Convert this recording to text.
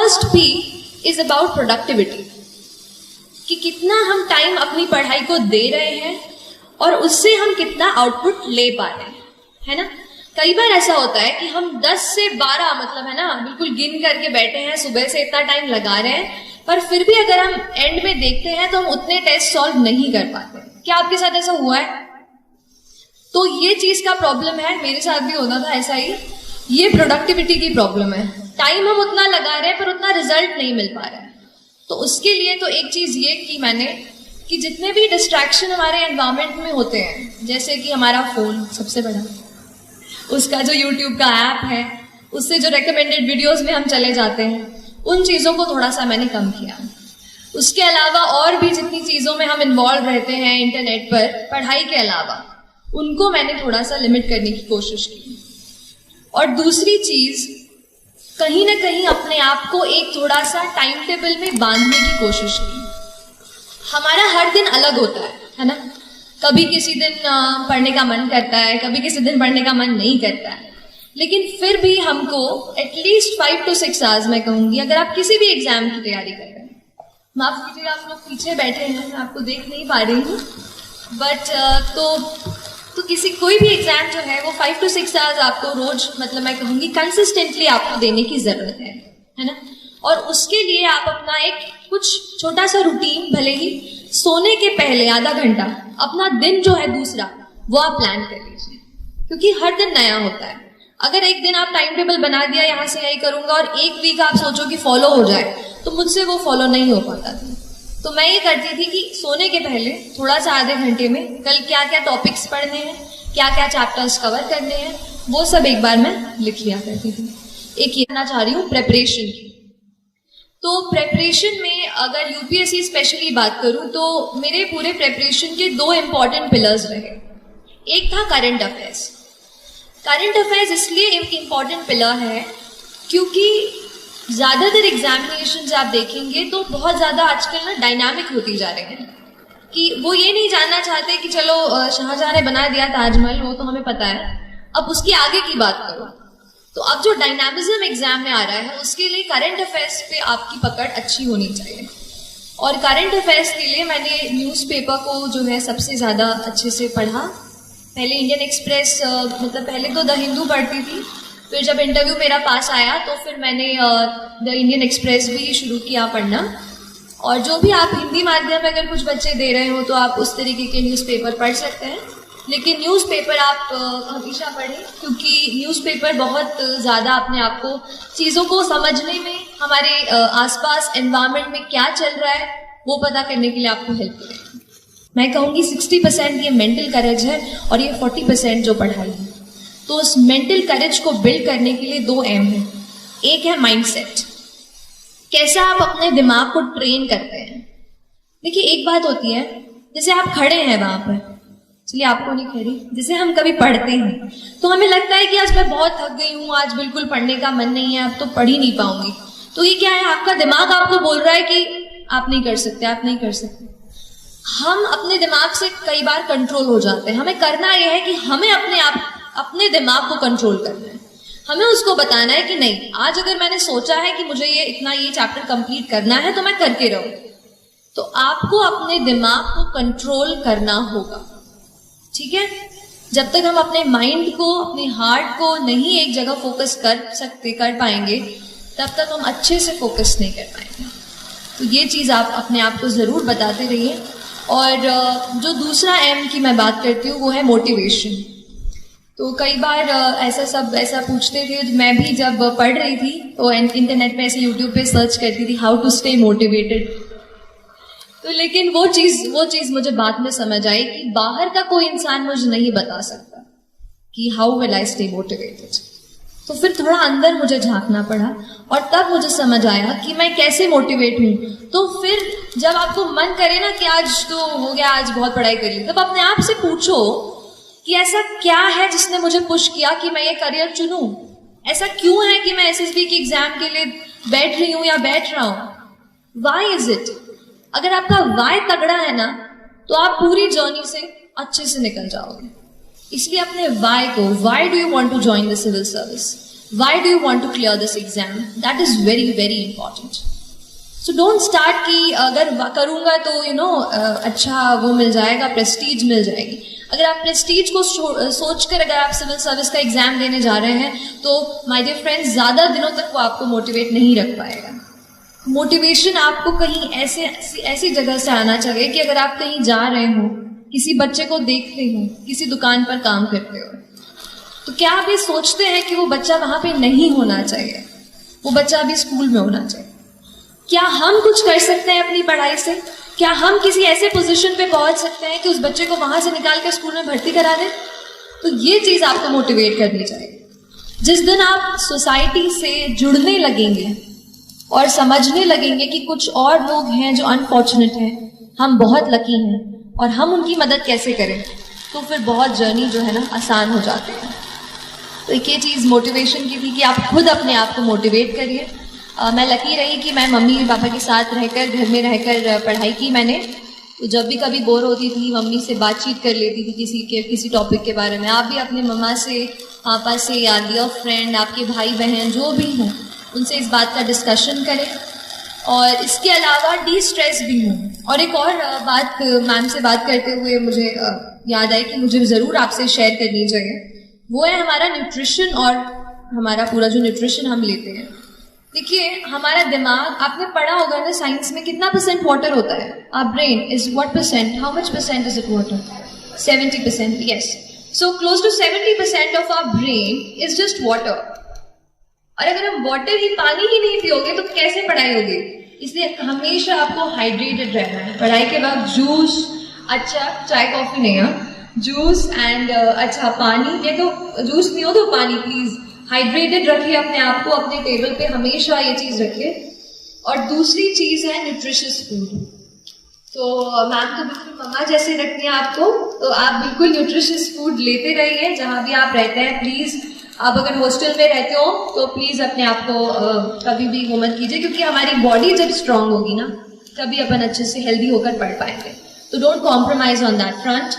First P is about productivity, कि कितना हम टाइम अपनी पढ़ाई को दे रहे हैं और उससे हम कितना आउटपुट ले पा रहे हैं, है ना। कई बार ऐसा होता है कि हम 10 से 12 मतलब है ना बिल्कुल गिन करके बैठे हैं, सुबह से इतना टाइम लगा रहे हैं, पर फिर भी अगर हम एंड में देखते हैं तो हम उतने टेस्ट सॉल्व नहीं कर पाते। क्या आपके साथ ऐसा हुआ है? तो ये चीज का प्रॉब्लम है, मेरे साथ भी होना था ऐसा ही। ये प्रोडक्टिविटी की प्रॉब्लम है, टाइम हम उतना लगा रहे हैं पर उतना रिजल्ट नहीं मिल पा रहा है। तो उसके लिए तो एक चीज ये की मैंने कि जितने भी डिस्ट्रैक्शन हमारे एनवायरमेंट में होते हैं, जैसे कि हमारा फोन सबसे बड़ा, उसका जो यूट्यूब का ऐप है, उससे जो रिकमेंडेड वीडियोस में हम चले जाते हैं, उन चीजों को थोड़ा सा मैंने कम किया। उसके अलावा और भी जितनी चीजों में हम इन्वॉल्व रहते हैं इंटरनेट पर पढ़ाई के अलावा, उनको मैंने थोड़ा सा लिमिट करने की कोशिश की। और दूसरी चीज, कहीं ना कहीं अपने आप को एक थोड़ा सा टाइम टेबल में बांधने की कोशिश की। हमारा हर दिन अलग होता है ना। कभी किसी दिन पढ़ने का मन करता है, कभी किसी दिन पढ़ने का मन नहीं करता है, लेकिन फिर भी हमको एटलीस्ट 5 to 6 आवर्स मैं कहूंगी, अगर आप किसी भी एग्जाम की तैयारी कर रहे हैं, माफ कीजिएगा आप लोग पीछे बैठे हैं, मैं आपको देख नहीं पा रही हूँ, बट तो किसी कोई भी एग्जाम जो है वो 5 to 6 आवर्स आपको रोज मतलब मैं कहूंगी कंसिस्टेंटली आपको देने की जरूरत है ना। और उसके लिए आप अपना एक कुछ छोटा सा रूटीन, भले ही सोने के पहले आधा घंटा अपना दिन जो है दूसरा वो आप प्लान कर लीजिए, क्योंकि हर दिन नया होता है। अगर एक दिन आप टाइम टेबल बना दिया यहाँ से यही करूंगा और एक वीक आप सोचो कि फॉलो हो जाए, तो मुझसे वो फॉलो नहीं हो पाता था। तो मैं ये करती थी कि सोने के पहले थोड़ा सा आधे घंटे में कल क्या क्या टॉपिक्स पढ़ने हैं, क्या क्या चैप्टर्स कवर करने हैं, वो सब एक बार मैं लिख लिया करती थी। एक ये करना चाह रही हूँ प्रेपरेशन की। तो प्रेपरेशन में अगर यूपीएससी स्पेशली बात करूं तो मेरे पूरे प्रेपरेशन के 2 इंपॉर्टेंट पिलर्स रहे। एक था करंट अफेयर्स। करंट अफेयर्स इसलिए एक इंपॉर्टेंट पिलर है क्योंकि ज्यादातर एग्जामिनेशन आप देखेंगे तो बहुत ज्यादा आजकल ना डायनामिक होती जा रहे हैं, कि वो ये नहीं जानना चाहते कि चलो शाहजहां ने बना दिया ताजमहल, वो तो हमें पता है, अब उसकी आगे की बात करो। तो अब जो डायनामिज्म एग्जाम में आ रहा है उसके लिए करंट अफेयर्स पे आपकी पकड़ अच्छी होनी चाहिए। और करंट अफेयर्स के लिए मैंने न्यूज़पेपर को जो है सबसे ज़्यादा अच्छे से पढ़ा। पहले इंडियन एक्सप्रेस मतलब पहले तो द हिंदू पढ़ती थी, फिर जब इंटरव्यू मेरा पास आया तो फिर मैंने द इंडियन एक्सप्रेस भी शुरू किया पढ़ना। और जो भी आप हिंदी माध्यम में अगर कुछ बच्चे दे रहे हो तो आप उस तरीके के न्यूज़पेपर पढ़ सकते हैं, लेकिन न्यूज़पेपर आप हमेशा पढ़ें, क्योंकि न्यूज़पेपर बहुत ज़्यादा अपने आप को चीज़ों को समझने में, हमारे आसपास एनवायरनमेंट में क्या चल रहा है वो पता करने के लिए आपको हेल्प करेगा। मैं कहूँगी 60% ये मेंटल करेज है और ये 40% जो पढ़ाई है। तो उस मेंटल करेज को बिल्ड करने के लिए 2 एम है। एक है माइंडसेट, कैसा आप अपने दिमाग को ट्रेन करते हैं। देखिए एक बात होती है, जैसे आप खड़े हैं वहां पर, चलिए आपको नहीं खड़ी, जैसे हम कभी पढ़ते हैं तो हमें लगता है कि आज मैं बहुत थक गई हूँ, आज बिल्कुल पढ़ने का मन नहीं है, अब तो पढ़ ही नहीं पाऊंगी। तो ये क्या है, आपका दिमाग आपको बोल रहा है कि आप नहीं कर सकते, आप नहीं कर सकते। हम अपने दिमाग से कई बार कंट्रोल हो जाते हैं। हमें करना यह है कि हमें अपने दिमाग को कंट्रोल करना है। हमें उसको बताना है कि नहीं, आज अगर मैंने सोचा है कि मुझे ये चैप्टर कंप्लीट करना है तो मैं करके रहूं। तो आपको अपने दिमाग को कंट्रोल करना होगा, ठीक है। जब तक हम अपने माइंड को, अपने हार्ट को नहीं एक जगह फोकस कर पाएंगे, तब तक हम अच्छे से फोकस नहीं कर पाएंगे। तो ये चीज़ आप अपने आप को ज़रूर बताते रहिए। और जो दूसरा एम की मैं बात करती हूँ वो है मोटिवेशन। तो कई बार ऐसा पूछते थे, मैं भी जब पढ़ रही थी तो इंटरनेट पे ऐसे यूट्यूब पे सर्च करती थी हाउ टू स्टे मोटिवेटेड। तो लेकिन वो चीज मुझे बाद में समझ आई कि बाहर का कोई इंसान मुझे नहीं बता सकता कि how will I stay motivated. तो फिर थोड़ा अंदर मुझे झांकना पड़ा और तब मुझे समझ आया कि मैं कैसे मोटिवेट हूँ। तो फिर जब आपको मन करे ना कि आज तो हो गया, आज बहुत पढ़ाई कर ली, तब अपने आप से पूछो कि ऐसा क्या है जिसने मुझे पुश किया कि मैं ये करियर चुनूं। ऐसा क्यों है कि मैं एसएसबी के एग्जाम के लिए बैठ रही हूँ या बैठ रहा हूँ। Why is it. अगर आपका वाई तगड़ा है ना तो आप पूरी जर्नी से अच्छे से निकल जाओगे। इसलिए अपने वाई को, why do you want to join the civil service, why do you want to clear this exam? That is very very important. So don't start कि अगर करूंगा तो अच्छा वो मिल जाएगा, प्रेस्टीज मिल जाएगी. अगर आप प्रेस्टीज को सोचकर अगर आप सिविल सर्विस का एग्जाम देने जा रहे हैं तो माय डियर फ्रेंड्स ज्यादा दिनों तक वो आपको मोटिवेट नहीं रख पाएगा. मोटिवेशन आपको कहीं ऐसी जगह से आना चाहिए कि अगर आप कहीं जा रहे हो, किसी बच्चे को देखते हो, किसी दुकान पर काम करते हो, तो क्या आप ये सोचते हैं कि वो बच्चा वहां पे नहीं होना चाहिए, वो बच्चा अभी स्कूल में होना चाहिए. क्या हम कुछ कर सकते हैं अपनी पढ़ाई से? क्या हम किसी ऐसे पोजीशन पे पहुंच सकते हैं कि उस बच्चे को वहां से निकाल कर स्कूल में भर्ती करा दें? तो ये चीज आपको मोटिवेट करनी चाहिए. जिस दिन आप सोसाइटी से जुड़ने लगेंगे और समझने लगेंगे कि कुछ और लोग हैं जो अनफॉर्चुनेट हैं, हम बहुत लकी हैं और हम उनकी मदद कैसे करें, तो फिर बहुत जर्नी जो है ना आसान हो जाती है. तो एक ये चीज़ मोटिवेशन की थी कि आप खुद अपने आप को मोटिवेट करिए. मैं लकी रही कि मैं मम्मी पापा के साथ रहकर, घर में रहकर पढ़ाई की मैंने. तो जब भी कभी बोर होती थी मम्मी से बातचीत कर लेती थी किसी टॉपिक के बारे में. आप भी अपने मम्मा से, पापा से या डियर फ्रेंड, आपके भाई बहन जो भी हों, उनसे इस बात का डिस्कशन करें. और इसके अलावा डी स्ट्रेस भी हूँ. और एक और बात मैम से बात करते हुए मुझे याद आई कि मुझे ज़रूर आपसे शेयर करनी चाहिए. वो है हमारा न्यूट्रिशन और हमारा पूरा जो न्यूट्रिशन हम लेते हैं. देखिए हमारा दिमाग, आपने पढ़ा होगा ना साइंस में, कितना % वाटर होता है? Our brain is what %? How much % is it water? 70%. Yes. So close to 70% of our brain is just water. और अगर हम वाटर ही, पानी ही नहीं पियोगे तो कैसे पढ़ाई होगी? इसलिए हमेशा आपको हाइड्रेटेड रहना है. पढ़ाई के वक्त जूस, अच्छा चाय कॉफी नहीं, जूस एंड अच्छा पानी, या तो जूस नहीं हो तो पानी. प्लीज हाइड्रेटेड रखिए अपने आप को, अपने टेबल पे हमेशा ये चीज रखिए. और दूसरी चीज है न्यूट्रिशियस फूड. तो मैम तो बिल्कुल मम्मा जैसे रखती हैं आपको, तो आप बिल्कुल न्यूट्रिशियस फूड लेते रहिए जहाँ भी आप रहते हैं. प्लीज आप अगर हॉस्टल में रहते हो तो प्लीज अपने आप को कभी भी वो मत कीजिए, क्योंकि हमारी बॉडी जब स्ट्रांग होगी ना तभी अपन अच्छे से हेल्दी होकर पढ़ पाएंगे. तो don't compromise on that front.